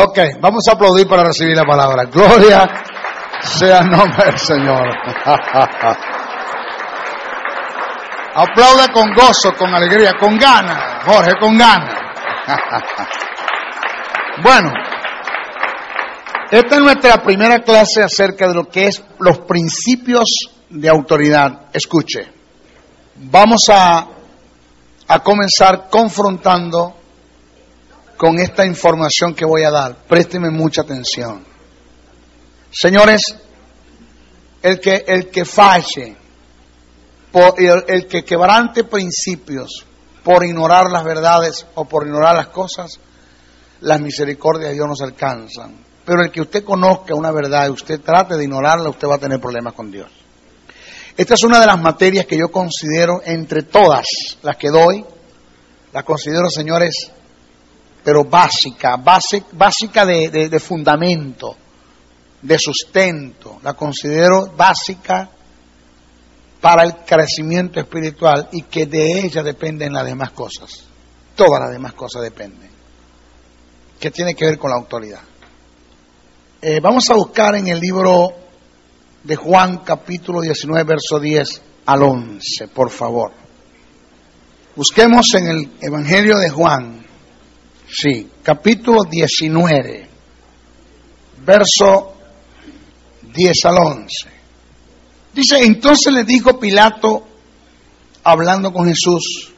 Ok, vamos a aplaudir para recibir la palabra. Gloria sea el nombre del Señor. Aplauda con gozo, con alegría, con ganas, Jorge, con ganas. Bueno, esta es nuestra primera clase acerca de lo que es los principios de autoridad. Escuche, vamos a comenzar confrontando con esta información que voy a dar. Présteme mucha atención. Señores, el que falle, el que quebrante principios por ignorar las verdades o por ignorar las cosas, las misericordias de Dios nos alcanzan. Pero el que usted conozca una verdad y usted trate de ignorarla, usted va a tener problemas con Dios. Esta es una de las materias que yo considero, entre todas las que doy, la considero, señores, pero básica de fundamento, de sustento. La considero básica para el crecimiento espiritual y que de ella dependen las demás cosas. Todas las demás cosas dependen. ¿Qué tiene que ver con la autoridad? Vamos a buscar en el libro de Juan, capítulo 19, verso 10 al 11, por favor. Busquemos en el Evangelio de Juan, sí, capítulo 19, verso 10 al 11. Dice, entonces le dijo Pilato, hablando con Jesús,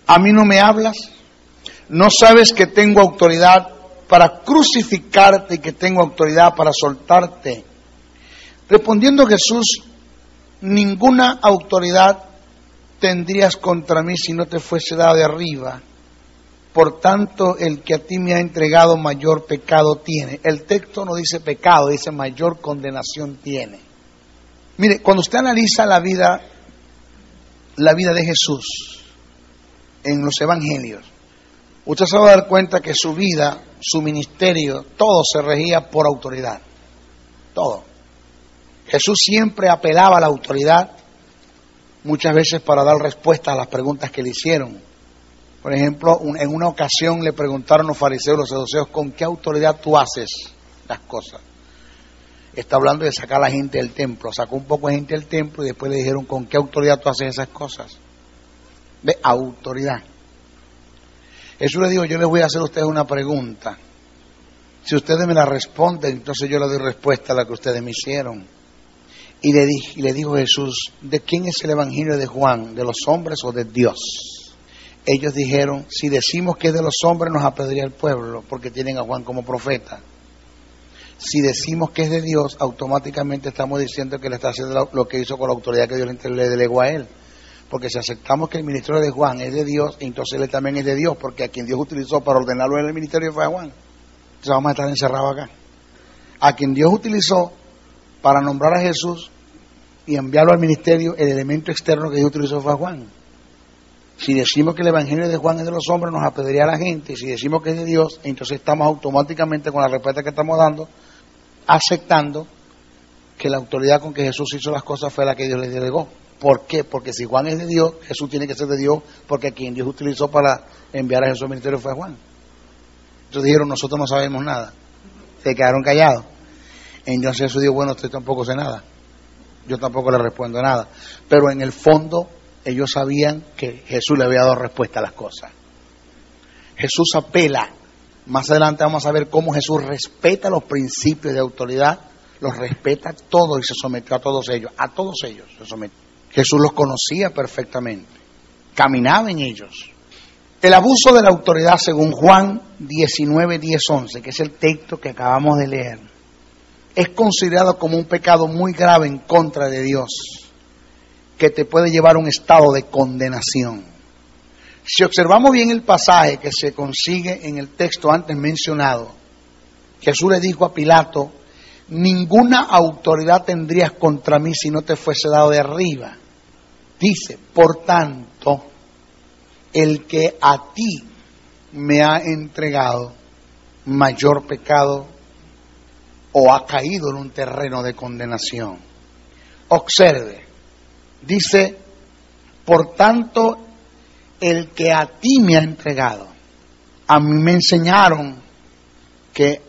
¿a mí no me hablas? ¿No sabes que tengo autoridad para crucificarte y que tengo autoridad para soltarte? Respondiendo Jesús, ninguna autoridad tendrías contra mí si no te fuese dada de arriba. Por tanto, el que a ti me ha entregado mayor pecado tiene. El texto no dice pecado, dice mayor condenación tiene. Mire, cuando usted analiza la vida de Jesús en los evangelios, usted se va a dar cuenta que su vida, su ministerio, todo se regía por autoridad. Todo. Jesús siempre apelaba a la autoridad, muchas veces para dar respuesta a las preguntas que le hicieron. Por ejemplo, en una ocasión le preguntaron los fariseos y los saduceos, ¿con qué autoridad tú haces las cosas? Está hablando de sacar a la gente del templo. Sacó un poco de gente del templo y después le dijeron, ¿con qué autoridad tú haces esas cosas? De autoridad. Jesús le dijo, yo les voy a hacer a ustedes una pregunta. Si ustedes me la responden, entonces yo le doy respuesta a la que ustedes me hicieron. Y le dijo Jesús, ¿de quién es el evangelio de Juan? ¿De los hombres o de Dios? Ellos dijeron, si decimos que es de los hombres nos apedrea el pueblo, porque tienen a Juan como profeta. Si decimos que es de Dios, automáticamente estamos diciendo que le está haciendo lo que hizo con la autoridad que Dios le delegó a él. Porque si aceptamos que el ministerio de Juan es de Dios, entonces él también es de Dios, porque a quien Dios utilizó para ordenarlo en el ministerio fue a Juan. Entonces vamos a estar encerrados acá. A quien Dios utilizó para nombrar a Jesús y enviarlo al ministerio, el elemento externo que Dios utilizó fue a Juan. Si decimos que el evangelio de Juan es de los hombres, nos apedrea a la gente. Y si decimos que es de Dios, entonces estamos automáticamente, con la respuesta que estamos dando, aceptando que la autoridad con que Jesús hizo las cosas fue la que Dios le delegó. ¿Por qué? Porque si Juan es de Dios, Jesús tiene que ser de Dios, porque a quien Dios utilizó para enviar a Jesús al ministerio fue Juan. Entonces dijeron, nosotros no sabemos nada. Se quedaron callados. Entonces Jesús dijo, bueno, usted tampoco sé nada. Yo tampoco le respondo nada. Pero en el fondo, ellos sabían que Jesús le había dado respuesta a las cosas. Jesús apela. Más adelante vamos a ver cómo Jesús respeta los principios de autoridad, los respeta todos y se sometió a todos ellos. A todos ellos se sometió. Jesús los conocía perfectamente. Caminaba en ellos. El abuso de la autoridad, según Juan 19, 10, 11, que es el texto que acabamos de leer, es considerado como un pecado muy grave en contra de Dios, que te puede llevar a un estado de condenación. Si observamos bien el pasaje que se consigue en el texto antes mencionado, Jesús le dijo a Pilato, ninguna autoridad tendrías contra mí si no te fuese dado de arriba. Dice, por tanto, el que a ti me ha entregado mayor pecado o ha caído en un terreno de condenación. Observe, dice, por tanto, el que a ti me ha entregado. A mí me enseñaron que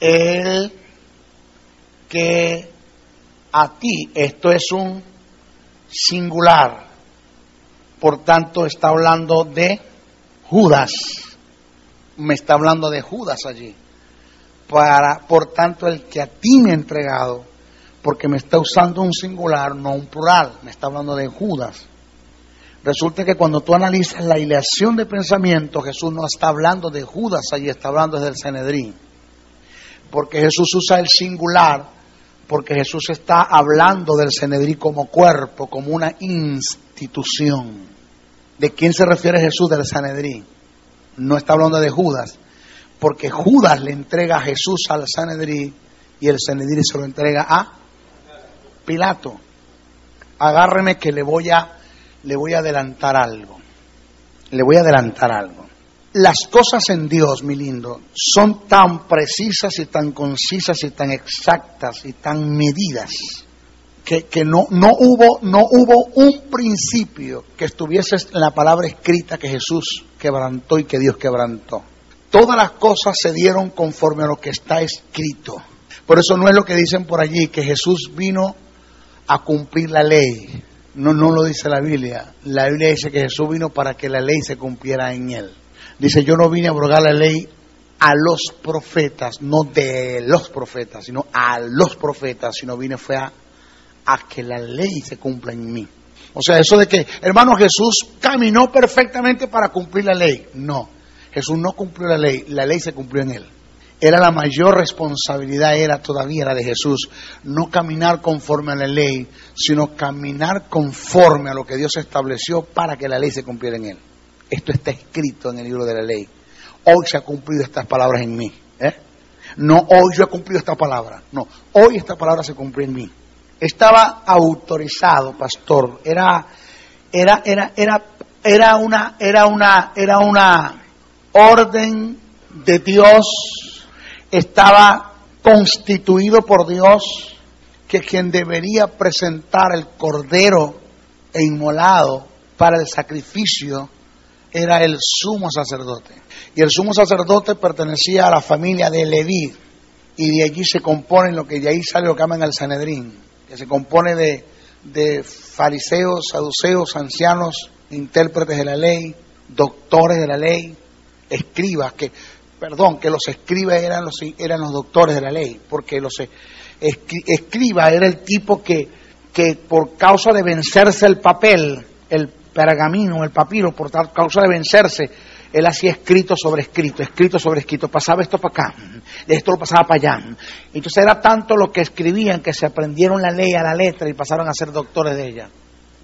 el que a ti, esto es un singular, por tanto está hablando de Judas, me está hablando de Judas allí, por tanto el que a ti me ha entregado, porque me está usando un singular, no un plural, me está hablando de Judas. Resulta que cuando tú analizas la hilación de pensamiento, Jesús no está hablando de Judas, allí está hablando del Sanedrín. Porque Jesús usa el singular, porque Jesús está hablando del Sanedrín como cuerpo, como una institución. ¿De quién se refiere Jesús del Sanedrín? No está hablando de Judas, porque Judas le entrega a Jesús al Sanedrín y el Sanedrín se lo entrega a Pilato. Agárreme que le voy a adelantar algo. Le voy a adelantar algo. Las cosas en Dios, mi lindo, son tan precisas y tan concisas y tan exactas y tan medidas que no hubo un principio que estuviese en la palabra escrita que Jesús quebrantó y que Dios quebrantó. Todas las cosas se dieron conforme a lo que está escrito. Por eso no es lo que dicen por allí, que Jesús vino a cumplir la ley. No lo dice la Biblia. La Biblia dice que Jesús vino para que la ley se cumpliera en él. Dice, yo no vine a abrogar la ley a los profetas, no de los profetas, sino a los profetas, sino vine fue a que la ley se cumpla en mí. O sea, eso de que, hermano, Jesús caminó perfectamente para cumplir la ley. No, Jesús no cumplió la ley se cumplió en él. Era la mayor responsabilidad, todavía era de Jesús, no caminar conforme a la ley, sino caminar conforme a lo que Dios estableció para que la ley se cumpliera en él. Esto está escrito en el libro de la ley. Hoy se han cumplido estas palabras en mí. No, hoy yo he cumplido esta palabra. No, hoy esta palabra se cumplió en mí. Estaba autorizado, pastor. Era una orden de Dios. Estaba constituido por Dios que quien debería presentar el cordero e inmolado para el sacrificio era el sumo sacerdote. Y el sumo sacerdote pertenecía a la familia de Leví, y de allí se compone lo que de ahí sale lo que llaman el Sanedrín, que se compone de fariseos, saduceos, ancianos, intérpretes de la ley, doctores de la ley, escribas, que los escribas eran los doctores de la ley, porque los escriba era el tipo que por causa de vencerse el papel, el pergamino, el papiro, por causa de vencerse, él hacía escrito sobre escrito, pasaba esto para acá, esto lo pasaba para allá. Entonces era tanto lo que escribían que se aprendieron la ley a la letra y pasaron a ser doctores de ella,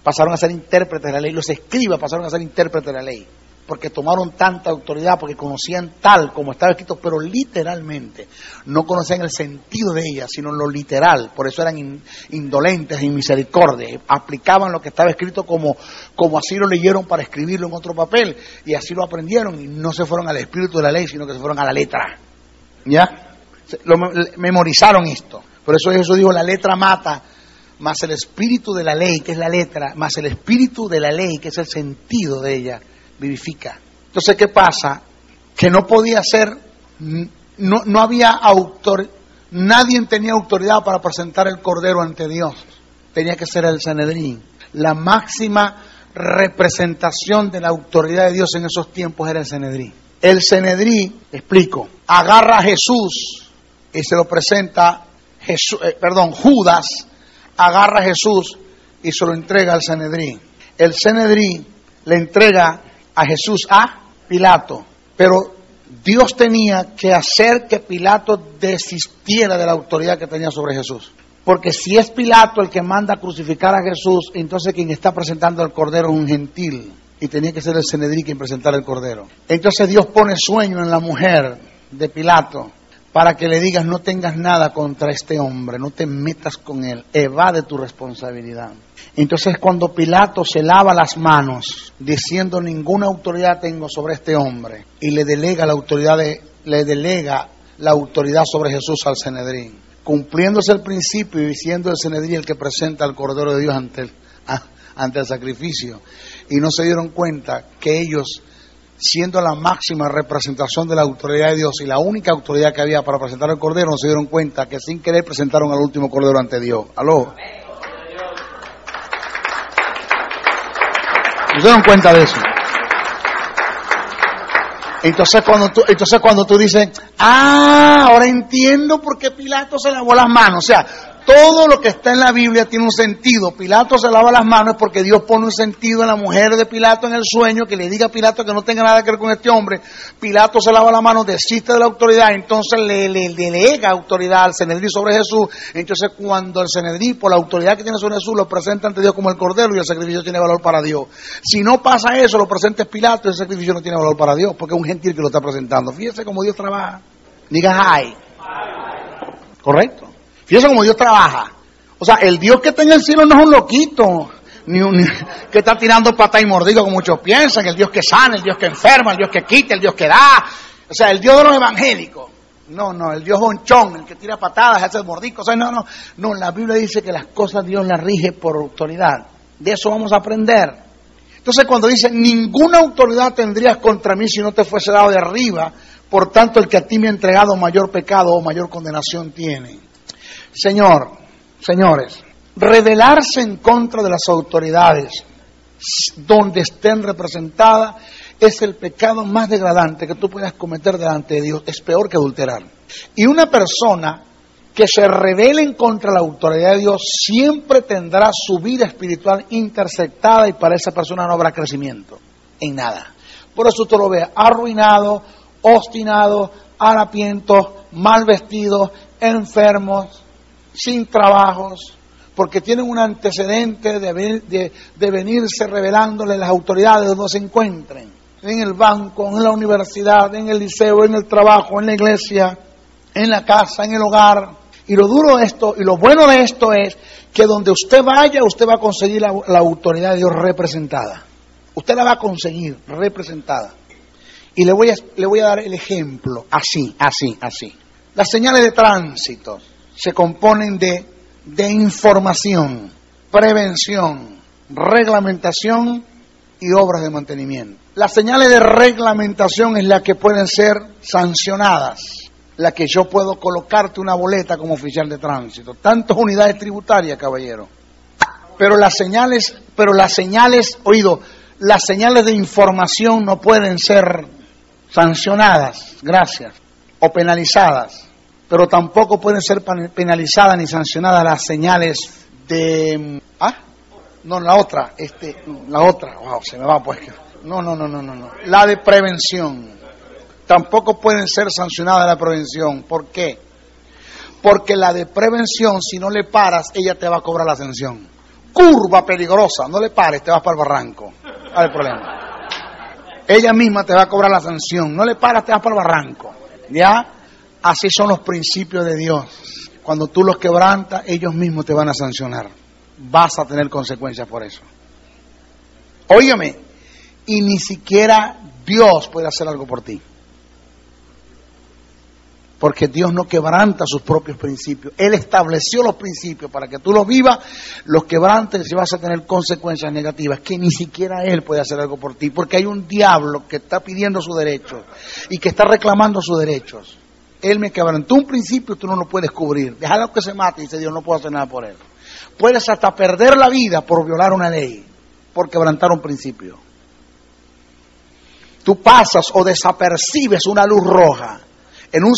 pasaron a ser intérpretes de la ley. Los escribas pasaron a ser intérpretes de la ley, porque tomaron tanta autoridad, porque conocían tal como estaba escrito, pero literalmente no conocían el sentido de ella, sino lo literal. Por eso eran indolentes y misericordia, aplicaban lo que estaba escrito como así lo leyeron para escribirlo en otro papel, y así lo aprendieron, y no se fueron al espíritu de la ley, sino que se fueron a la letra. ¿Ya? Memorizaron esto. Por eso Jesús dijo, la letra mata, más el espíritu de la ley, que es la letra, más el espíritu de la ley, que es el sentido de ella, vivifica. Entonces, ¿qué pasa? Que no podía ser, no había nadie tenía autoridad para presentar el cordero ante Dios. Tenía que ser el Sanedrín. La máxima representación de la autoridad de Dios en esos tiempos era el Sanedrín. El Sanedrín, explico, agarra a Jesús y se lo presenta, Judas agarra a Jesús y se lo entrega al Sanedrín. El Sanedrín le entrega a Jesús a Pilato, pero Dios tenía que hacer que Pilato desistiera de la autoridad que tenía sobre Jesús, porque si es Pilato el que manda a crucificar a Jesús, entonces quien está presentando el cordero es un gentil, y tenía que ser el Sanedrín quien presentara el cordero. Entonces Dios pone sueño en la mujer de Pilato para que le digas, no tengas nada contra este hombre, no te metas con él, evade tu responsabilidad. Entonces cuando Pilato se lava las manos diciendo, ninguna autoridad tengo sobre este hombre, y le delega la autoridad sobre Jesús al Sanedrín, cumpliéndose el principio y siendo el Sanedrín el que presenta al Cordero de Dios ante el sacrificio, y no se dieron cuenta que ellos siendo la máxima representación de la autoridad de Dios y la única autoridad que había para presentar al Cordero, no se dieron cuenta que sin querer presentaron al último Cordero ante Dios. ¿Aló? ¿No se dieron cuenta de eso? Entonces cuando tú dices, ahora entiendo por qué Pilato se lavó las manos. O sea, todo lo que está en la Biblia tiene un sentido. Pilato se lava las manos porque Dios pone un sentido en la mujer de Pilato en el sueño, que le diga a Pilato que no tenga nada que ver con este hombre. Pilato se lava las manos, desiste de la autoridad, entonces le delega autoridad al Sanedrín sobre Jesús. Entonces cuando el Sanedrín, por la autoridad que tiene sobre Jesús, lo presenta ante Dios como el Cordero, y el sacrificio tiene valor para Dios. Si no pasa eso, lo presenta Pilato, y el sacrificio no tiene valor para Dios, porque es un gentil que lo está presentando. Fíjese cómo Dios trabaja. Diga ay. Correcto. Fíjense cómo Dios trabaja. O sea, el Dios que está en el cielo no es un loquito, ni que está tirando patas y mordido como muchos piensan, el Dios que sana, el Dios que enferma, el Dios que quita, el Dios que da. O sea, el Dios de los evangélicos. No, el Dios bonchón, el que tira patadas, hace mordiscos. O sea, no, la Biblia dice que las cosas Dios las rige por autoridad. De eso vamos a aprender. Entonces cuando dice, ninguna autoridad tendrías contra mí si no te fuese dado de arriba, por tanto el que a ti me ha entregado mayor pecado o mayor condenación tiene. Señores, rebelarse en contra de las autoridades donde estén representadas es el pecado más degradante que tú puedas cometer delante de Dios. Es peor que adulterar. Y una persona que se rebele contra la autoridad de Dios siempre tendrá su vida espiritual interceptada, y para esa persona no habrá crecimiento en nada. Por eso tú lo ves arruinado, obstinado, harapiento, mal vestido, enfermos, sin trabajos, porque tienen un antecedente de venirse revelándole las autoridades donde se encuentren, en el banco, en la universidad, en el liceo, en el trabajo, en la iglesia, en la casa, en el hogar. Y lo duro de esto, y lo bueno de esto es que donde usted vaya, usted va a conseguir la autoridad de Dios representada. Usted la va a conseguir representada. Y le voy a dar el ejemplo, así. Las señales de tránsito se componen de información, prevención, reglamentación y obras de mantenimiento. Las señales de reglamentación es la que pueden ser sancionadas, la que yo puedo colocarte una boleta como oficial de tránsito. Tantas unidades tributarias, caballero. Pero las señales, las señales de información no pueden ser sancionadas, gracias, o penalizadas. Pero tampoco pueden ser penalizadas ni sancionadas las señales de... la otra, wow, se me va pues. No. La de prevención. Tampoco pueden ser sancionadas la prevención. ¿Por qué? Porque la de prevención, si no le paras, ella te va a cobrar la sanción. Curva peligrosa, no le pares, te vas para el barranco. ¿Cuál es el problema? Ella misma te va a cobrar la sanción. No le paras, te vas para el barranco. ¿Ya? Así son los principios de Dios. Cuando tú los quebrantas, ellos mismos te van a sancionar. Vas a tener consecuencias por eso. Óyeme, y ni siquiera Dios puede hacer algo por ti. Porque Dios no quebranta sus propios principios. Él estableció los principios para que tú los vivas, los quebrantes y vas a tener consecuencias negativas, que ni siquiera Él puede hacer algo por ti. Porque hay un diablo que está pidiendo sus derechos y que está reclamando sus derechos. Él me quebrantó un principio, tú no lo puedes cubrir. Déjalo que se mate, dice Dios, no puedo hacer nada por él. Puedes hasta perder la vida por violar una ley, por quebrantar un principio. Tú pasas o desapercibes una luz roja en un